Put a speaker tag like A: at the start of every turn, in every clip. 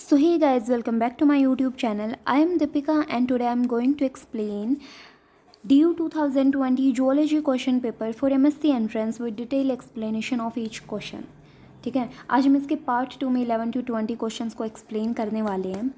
A: So hey guys, welcome back to my YouTube channel. I am Deepika and today I am going to explain DU 2020 Zoology question paper for MSc entrance with detailed explanation of each question. ठीक है, आज हम इसके part 2 में 11 to 20 questions को explain करने वाले हैं.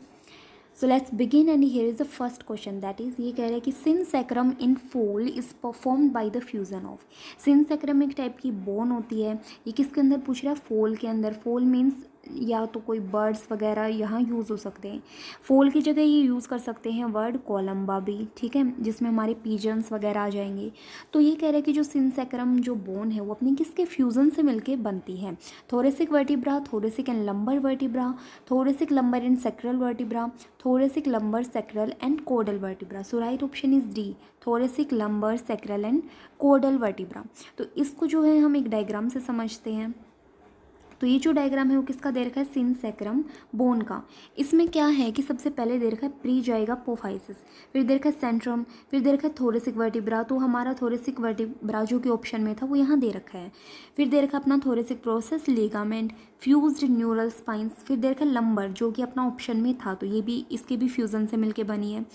A: So let's begin and here is the first question. That is ये कह रहा है कि synsacrum in fowl is performed by the fusion of. Synsacrum एक टाइप की बोन होती है. ये किसके अंदर पूछ रहा है? फोल के अंदर. फोल मीन्स या तो कोई बर्ड्स वगैरह यहाँ यूज़ हो सकते हैं. फोल की जगह ये यूज़ कर सकते हैं वर्ड कोलम्बा भी, ठीक है, जिसमें हमारे पीजन्स वगैरह आ जाएंगे. तो ये कह रहे हैं कि जो सिनसेक्रम जो बोन है वो अपनी किसके फ्यूज़न से मिलके बनती है? Thoracic vertebra, thoracic and lumbar vertebra, thoracic lumbar and sacral vertebra, thoracic lumbar sacral and codal vertebra. So right option is D, thoracic lumbar sacral and codal vertebra. तो इसको जो है हम एक डायग्राम से समझते हैं. तो ये जो डायग्राम है वो किसका दे रखा है? सिनसेक्रम बोन का. इसमें क्या है कि सबसे पहले दे रखा है प्री जाएगा पोफाइसिस, फिर दे रखा है सेंट्रम, फिर दे रखा है थोरेसिक वर्टिब्रा. तो हमारा थोरेसिक वर्टिब्रा जो कि ऑप्शन में था वो यहाँ दे रखा है. फिर दे रखा अपना thoracic process, ligament, fused neural spines. फिर दे रखा लंबर जो कि अपना ऑप्शन में था, तो ये भी इसके भी फ्यूज़न से मिलके बनी है.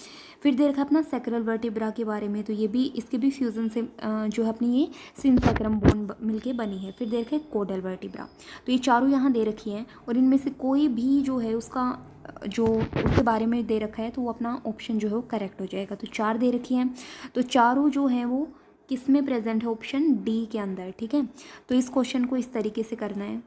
A: फिर दे रखा अपना सेक्रल वर्टिब्रा के बारे में, तो ये भी इसके भी फ्यूज़न से जो है अपनी ये सिनसेक्रम बोन मिलके बनी है. फिर दे रखा है कोडल वर्टिब्रा. तो ये चारों यहाँ दे रखी हैं और इनमें से कोई भी जो है उसका जो उसके बारे में दे रखा है तो वो अपना ऑप्शन जो है वो करेक्ट हो जाएगा. तो चार दे रखी हैं, तो चारों जो हैं वो किस में प्रेजेंट है? ऑप्शन डी के अंदर, ठीक है. तो इस क्वेश्चन को इस तरीके से करना है.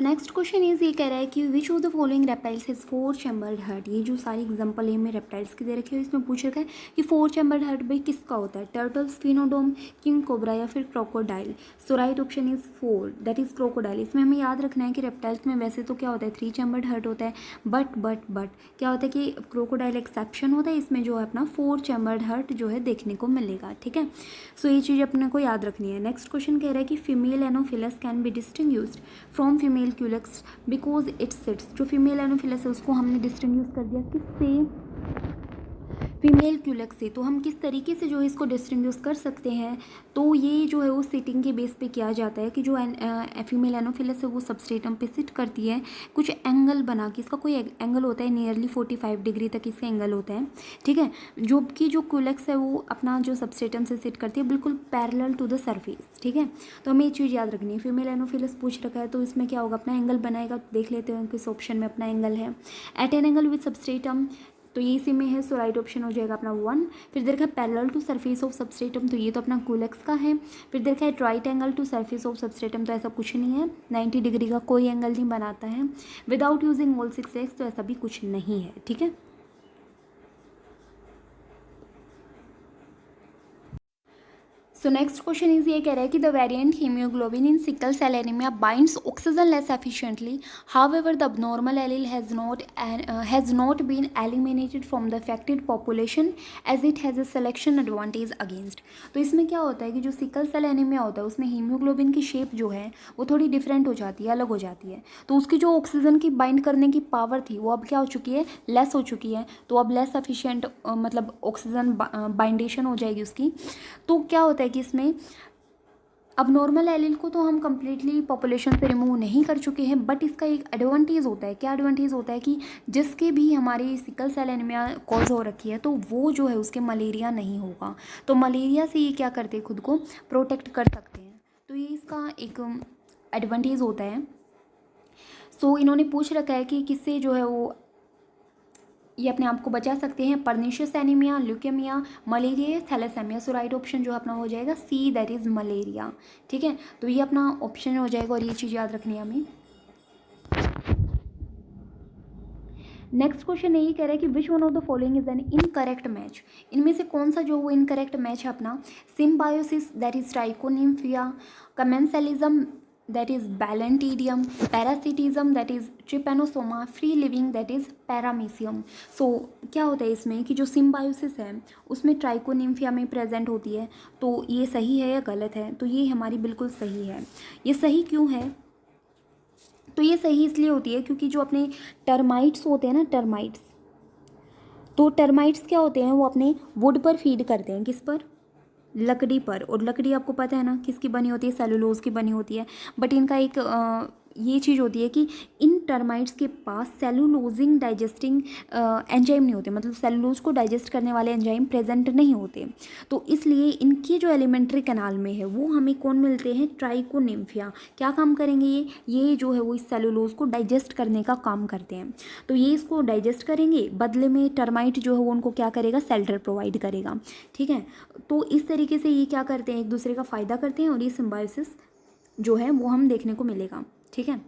A: नेक्स्ट क्वेश्चन इज ये कह रहा है कि which of the following reptiles has 4 chambered heart. ये जो सारी एग्जांपल है में रेप्टाइल्स की दे रखी है, इसमें पूछ रखा है कि 4 चैम्बर्ड हार्ट भाई किसका होता है? टर्टल, स्फिनोडोम, किंग कोबरा या फिर crocodile. So right option is 4, that is crocodile. इसमें हमें याद रखना है कि रेप्टाइल्स में वैसे तो क्या होता है 3 चैम्बर्ड हार्ट होता है, बट क्या होता है कि क्रोकोडाइल एक्सेप्शन होता है. इसमें जो है अपना 4 चैम्बर्ड हार्ट जो है देखने को मिलेगा, ठीक है. सो ये चीज़ अपने को याद रखनी है. नेक्स्ट क्वेश्चन कह रहा है कि female Anopheles can be distinguished from female Culex because it sits. जो फीमेल एनोफिलस है उसको हमने डिस्टिंग्विश कर दिया किससे? फीमेल क्यूलेक्स से. तो हम किस तरीके से जो है इसको डिस्टिंग्विश कर सकते हैं? तो ये जो है वो सिटिंग के बेस पे किया जाता है कि जो फीमेल एनोफिलस है वो सबस्ट्रेटम पे सिट करती है कुछ एंगल बना के. इसका कोई एंगल होता है नियरली 45 डिग्री तक इसका एंगल होता है, ठीक है. जो कि जो क्यूलेक्स है वो अपना जो सबस्ट्रेटम से सिट करती है बिल्कुल पैरेलल टू द सरफेस, ठीक है. तो हमें ये चीज़ याद रखनी है. फीमेल एनोफिलस पूछ रखा है तो इसमें क्या होगा? अपना एंगल बनाएगा. तो देख लेते हैं किस ऑप्शन में अपना एंगल है. At an angle with substratum, तो ये इसी में है. सो राइट ऑप्शन हो जाएगा अपना 1. फिर देखा parallel to surface of substratum, तो ये तो अपना क्यूलेक्स का है. फिर देखा है right angle to surface of substratum, तो ऐसा कुछ नहीं है. 90 डिग्री का कोई एंगल नहीं बनाता है. विदाउट यूजिंग ऑल 6 एक्स, तो ऐसा भी कुछ नहीं है, ठीक है. सो नेक्स्ट क्वेश्चन इज ये कह रहा है कि the variant haemoglobin in sickle cell anaemia binds oxygen less efficiently. However the abnormal allele has not been eliminated from the affected population as it has a selection advantage against. तो इसमें क्या होता है कि जो सिकल सेल एनीमिया होता है उसमें हीमोग्लोबिन की शेप जो है वो थोड़ी डिफरेंट हो जाती है, अलग हो जाती है. तो उसकी जो ऑक्सीजन की बाइंड करने की पावर थी वो अब क्या हो चुकी है? लेस हो चुकी है. तो अब लेस एफिशिएंट मतलब ऑक्सीजन बाइंडेशन हो जाएगी उसकी. तो क्या होता है कि इसमें अब नॉर्मल एलील को तो हम कम्प्लीटली पॉपुलेशन से रिमूव नहीं कर चुके हैं, बट इसका एक एडवांटेज होता है. क्या एडवांटेज होता है कि जिसके भी हमारी सिकल सेल एनीमिया कॉज हो रखी है तो वो जो है उसके मलेरिया नहीं होगा. तो मलेरिया से ये क्या करते हैं? खुद को प्रोटेक्ट कर सकते हैं. तो ये इसका एक एडवांटेज होता है. सो इन्होंने पूछ रखा है कि किससे जो है वो ये अपने आप को बचा सकते हैं? Pernicious anaemia, leukaemia, malaria, thalassaemia. So right option जो अपना हो जाएगा सी, दैट इज मलेरिया, ठीक है. तो ये अपना ऑप्शन हो जाएगा और ये चीज़ याद रखनी है हमें. नेक्स्ट क्वेश्चन यही कह रहा है कि which one of the following is an incorrect match. इनमें से कौन सा जो वो इनकरेक्ट मैच है अपना? Symbiosis, that is trichonympha, commensalism, that is Balantidium, parasitism, that is Trypanosoma, free living, that is Paramecium. So क्या होता है इसमें कि जो सिम्बायोसिस है उसमें ट्राइकोनिम्फिया में प्रेजेंट होती है. तो ये सही है या गलत है? तो ये हमारी बिल्कुल सही है. ये सही क्यों है? तो ये सही इसलिए होती है क्योंकि जो अपने टर्माइट्स होते हैं ना, टर्माइट्स, तो टर्माइट्स क्या होते हैं? वो अपने वुड पर फीड करते हैं. किस पर? लकड़ी पर. और लकड़ी आपको पता है ना किसकी बनी होती है? सेलुलोज की बनी होती है. बट इनका एक ये चीज़ होती है कि इन टर्माइट्स के पास सेलुलोजिंग डाइजेस्टिंग एंजाइम नहीं होते, मतलब सेलुलोज को डाइजेस्ट करने वाले एंजाइम प्रेजेंट नहीं होते। तो इसलिए इनकी जो एलिमेंट्री कैनाल में है वो हमें कौन मिलते हैं, ट्राइकोनिम्फिया। क्या काम करेंगे ये जो है वो इस सेलुलोज को डाइजेस्ट करने का काम करते हैं। तो ये इसको डाइजेस्ट करेंगे, बदले में टर्माइट जो है वो उनको क्या करेगा, शेल्टर प्रोवाइड करेगा। ठीक है, तो इस तरीके से ये क्या करते हैं, एक दूसरे का फ़ायदा करते हैं और ये सिम्बायोसिस जो है वो हम देखने को मिलेगा। ठीक है,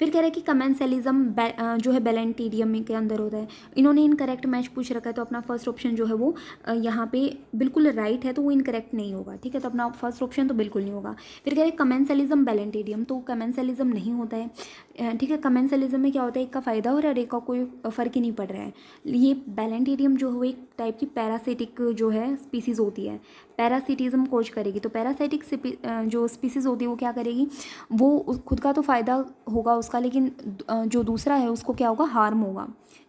A: फिर कह रहे हैं कि कमेंसलिज्म जो है बेलेंटीडियम के अंदर होता है। इन्होंने इनकरेक्ट मैच पूछ रखा है, तो अपना फर्स्ट ऑप्शन जो है वो यहाँ पे बिल्कुल राइट है, तो वो इनकरेक्ट नहीं होगा। ठीक है, तो अपना फर्स्ट ऑप्शन तो बिल्कुल नहीं होगा। फिर कह रहे हैं कमेंसलिज्म बेलेंटीडियम, तो कमेंसलिज्म नहीं होता है। ठीक है, कमेंसलिज्म में क्या होता है, एक का फ़ायदा हो रहा है और एक का कोई फ़र्क ही नहीं पड़ रहा है। ये बेलेंटीडियम जो है वो एक टाइप की पैरासिटिक जो है स्पीसीज़ होती है, पैरासिटिज्म कोज करेगी। तो पैरासाइटिक जो स्पीसीज़ होती है वो क्या करेगी, वो खुद का तो फ़ायदा होगा उसका, लेकिन जो दूसरा है उसको क्या होगा, हार्म होगा।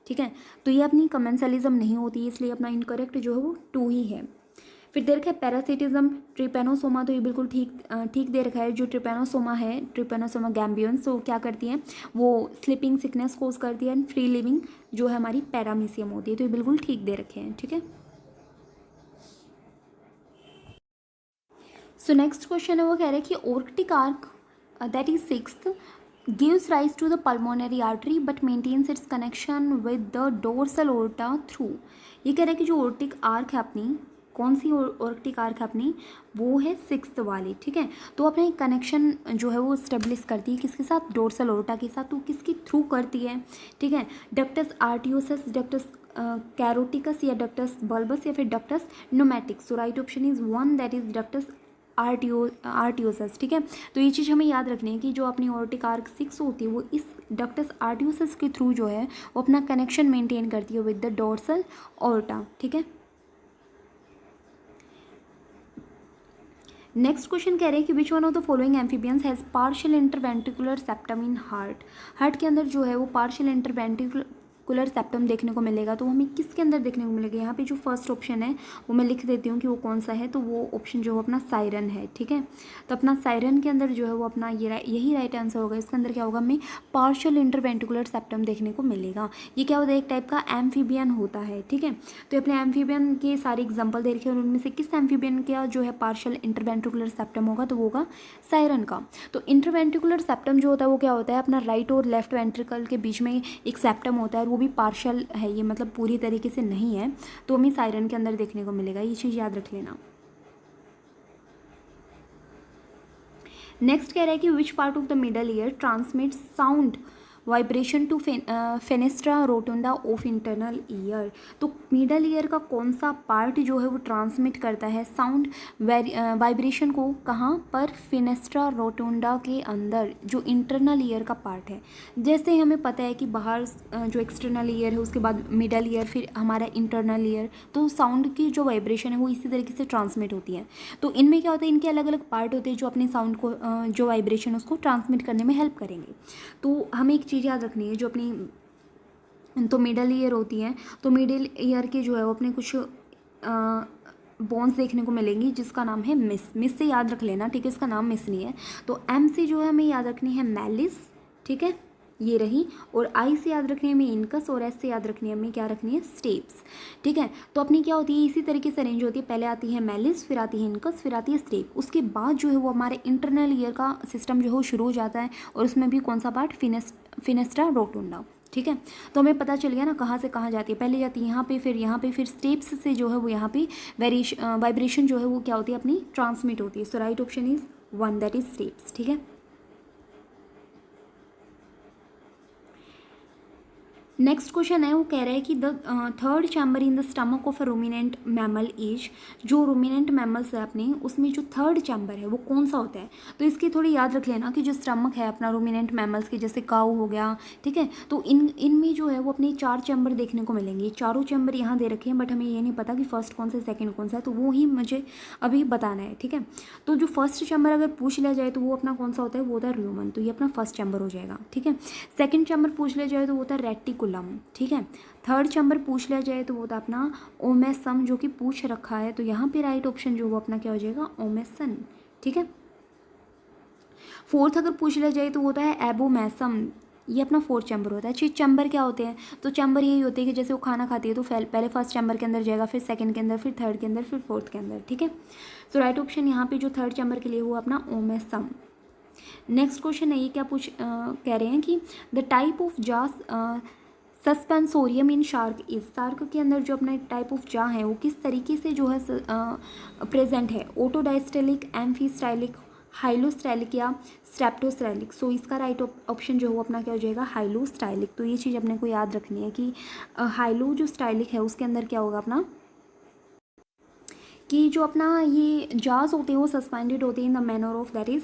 A: ठीक है, तो ये अपनी कमेंसलिज्म नहीं होती, इसलिए अपना इनकरेक्ट जो है वो 2 ही है। फिर दे रखा है पैरासिटिज्म ट्रिपेनोसोमा, तो ये बिल्कुल ठीक दे रखा है। जो ट्रिपेनोसोमा है, ट्रिपेनोसोमा गैम्बियंस, तो क्या करती हैं, वो स्लीपिंग सिकनेस कोज करती है। एंड फ्री लिविंग जो है हमारी पैरामीसियम होती है, तो ये बिल्कुल ठीक दे रखे हैं। ठीक है, सो नेक्स्ट क्वेश्चन है वो कह रहे हैं कि aortic arch that is sixth gives rise to the pulmonary artery but maintains its connection with the dorsal aorta through. ये कह रहे हैं कि जो ओर्टिक आर्क है अपनी, कौन सी ओर्टिक आर्क है अपनी, वो है सिक्स्थ वाली। ठीक है, तो अपने कनेक्शन जो है वो स्टेब्लिश करती है किसके साथ, डोर्सल ओर्टा के साथ। तो किसकी थ्रू करती है, ठीक है, डक्टस आर्टियोसस, डक्टस कैरोटिकस या डक्टस बल्बस या फिर ductus pneumatics. So right option is 1 that is ductus arteriosus. ठीक है, तो ये चीज़ हमें याद रखनी है कि जो अपनी ऑर्टिक आर्क 6 होती है वो इस डक्टस आर्टियोसस के थ्रू जो है वो अपना कनेक्शन मेंटेन करती है विद द डोर्सल ऑर्टा। ठीक है, नेक्स्ट क्वेश्चन कह रहे हैं कि which one of the following amphibians has partial interventricular septum in heart. Heart के अंदर जो है वो पार्शियल इंटरवेंट्रिकुलर सेप्टम देखने को मिलेगा, तो हमें किसके अंदर देखने को मिलेगा, यहाँ पे जो फर्स्ट ऑप्शन है वो मैं लिख देती हूँ कि वो कौन सा है। तो वो ऑप्शन जो है अपना सायरन है। ठीक है, तो अपना सायरन के अंदर जो है वो अपना यही राइट आंसर होगा। इसके अंदर क्या होगा, हमें पार्शियल इंटरवेंट्रिकुलर सेप्टम देखने को मिलेगा। ये क्या होता है, एक टाइप का एम्फीबियन होता है। ठीक है, तो अपने एम्फीबियन के सारे एग्जाम्पल दे रखे हैं और उनमें से किस एम्फीबियन का जो है पार्शियल इंटरवेंट्रिकुलर सेप्टम होगा, तो वो होगा सायरन का। तो इंटरवेंट्रिकुलर सेप्टम जो होता है वो क्या होता है, अपना राइट और लेफ्ट वेंट्रिकल के बीच में एक सेप्टम होता है और वो भी पार्शियल है, ये मतलब पूरी तरीके से नहीं है, तो हमें सायरन के अंदर देखने को मिलेगा। ये चीज़ याद रख लेना। नेक्स्ट कह रहा है कि which part of the middle ear transmit sound vibration to fenestra rotunda of internal ear. तो मिडल ईयर का कौन सा पार्ट जो है वो ट्रांसमिट करता है साउंड वाइब्रेशन को, कहाँ पर, फेनेस्ट्रा रोटुंडा के अंदर, जो इंटरनल ईयर का पार्ट है। जैसे हमें पता है कि बाहर जो एक्सटर्नल ईयर है, उसके बाद मिडल ईयर, फिर हमारा इंटरनल ईयर, तो साउंड की जो वाइब्रेशन है वो इसी तरीके से ट्रांसमिट होती है। तो इनमें क्या होता है, इनके अलग अलग पार्ट होते हैं जो अपने साउंड को जो वाइब्रेशन उसको ट्रांसमिट करने में हेल्प करेंगे। तो हमें एक चीज़ याद रखनी है, जो अपनी तो मिडल ईयर होती है, तो मिडल ईयर के जो है वो अपने कुछ बोन्स देखने को मिलेंगी जिसका नाम है मिस से याद रख लेना। ठीक है, इसका नाम मिस नहीं है। तो एम से जो है हमें याद रखनी है मैलिस। ठीक है, ये रही, और आई से याद रखनी है हमें इनकस, और एस से याद रखनी है हमें क्या रखनी है, स्टेप्स। ठीक है, तो अपनी क्या होती है, इसी तरीके से अरेंज होती है, पहले आती है मैलिस, फिर आती है इनकस, फिर आती है स्टेप। उसके बाद जो है वो हमारे इंटरनल ईयर का सिस्टम जो है वो शुरू हो जाता है, और उसमें भी कौन सा पार्ट, फिनेस्ट्रा रोटुंडा। ठीक है, तो हमें पता चल गया ना कहाँ से कहाँ जाती है, पहले जाती है यहाँ पे, फिर स्टेप्स से जो है वो यहाँ पे वाइब्रेशन जो है वो क्या होती है, अपनी ट्रांसमिट होती है। So right option is 1 that is steps. ठीक है, नेक्स्ट क्वेश्चन है वो कह रहा है कि the third chamber in the stomach of a ruminant mammal is, जो रूमिनेंट मैमल्स है अपने, उसमें जो थर्ड चैम्बर है वो कौन सा होता है। तो इसकी थोड़ी याद रख लेना कि जो स्टमक है अपना रूमिनेंट मैमल्स के, जैसे काऊ हो गया, ठीक है, तो इनमें जो है वो अपने 4 चैम्बर देखने को मिलेंगे। चारों चैम्बर यहाँ दे रखे हैं, बट हमें ये नहीं पता कि फर्स्ट कौन सा सेकेंड कौन सा है, तो वो ही मुझे अभी बताना है। ठीक है, तो जो फर्स्ट चैम्बर अगर पूछ लिया जाए तो वो अपना कौन सा होता है, वो होता है ल्यूमन, तो ये अपना फर्स्ट चैम्बर हो जाएगा। ठीक है, सेकेंड चैम्बर पूछ लिया जाए तो वो होता है रेटिकुलम। ठीक है, थर्ड चैम्बर पूछ लिया जाए तो वो होता है अपना ओमेसम, जो कि पूछ रखा है, तो यहाँ पे राइट ऑप्शन जो वो अपना क्या हो जाएगा, ओमेसन। ठीक है, फोर्थ अगर पूछ लिया जाए तो होता है एबोमेसम, ये अपना फोर्थ चैम्बर होता है। अच्छी चैम्बर क्या होते हैं, तो चैम्बर यही होते हैं कि जैसे वो खाना खाती है तो पहले फर्स्ट चैम्बर के अंदर जाएगा, फिर सेकंड के अंदर, फिर थर्ड के अंदर, फिर फोर्थ के अंदर, ठीक है। सो राइट ऑप्शन यहाँ पे जो थर्ड चैम्बर के लिए वो अपना ओमेसम। नेक्स्ट क्वेश्चन है, ये क्या कह रहे हैं कि द टाइप ऑफ जास सस्पेंसोरियम इन शार्क इज, शार्क के अंदर जो अपना टाइप ऑफ जा है वो किस तरीके से जो है प्रेजेंट है, ओटोडाइस्टेलिक, एम्फीस्टाइलिक, हाइलोस्टाइलिक या स्ट्रेप्टोस्टाइलिक। सो इसका राइट ऑप्शन जो है वो अपना क्या हो जाएगा, हाइलोस्टाइलिक। तो ये चीज़ अपने को याद रखनी है कि हाइलो जो स्टाइलिक है उसके अंदर क्या होगा अपना, कि जो अपना ये जाज होते हैं वो सस्पेंडेड होते हैं in the manner of that is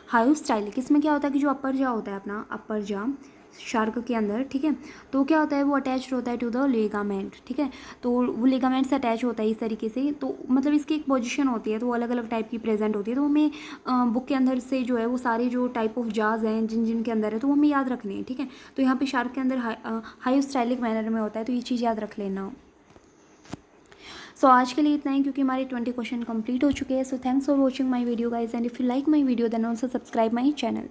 A: hyostylic. इसमें क्या होता है कि जो अपर जा होता है अपना, अपर जा शार्क के अंदर, ठीक है, तो क्या होता है वो अटैच होता है टू द लेगामेंट, ठीक है, तो वो लेगामेंट से अटैच होता है इस तरीके से। तो मतलब इसकी एक पोजीशन होती है, तो वो अलग अलग टाइप की प्रेजेंट होती है। तो हमें बुक के अंदर से जो है वो सारे जो टाइप ऑफ जाज हैं जिन जिन के अंदर है तो वो हमें याद रखने हैं, ठीक है। तो यहाँ पे शार्क के अंदर हाइस्टाइलिक मैनर में होता है, तो ये चीज़ याद रख लेना। सो आज के लिए इतना ही, क्योंकि हमारे 20 क्वेश्चन कंप्लीट हो चुके हैं। So thanks for watching my video guys, and if you like my video then also subscribe my channel.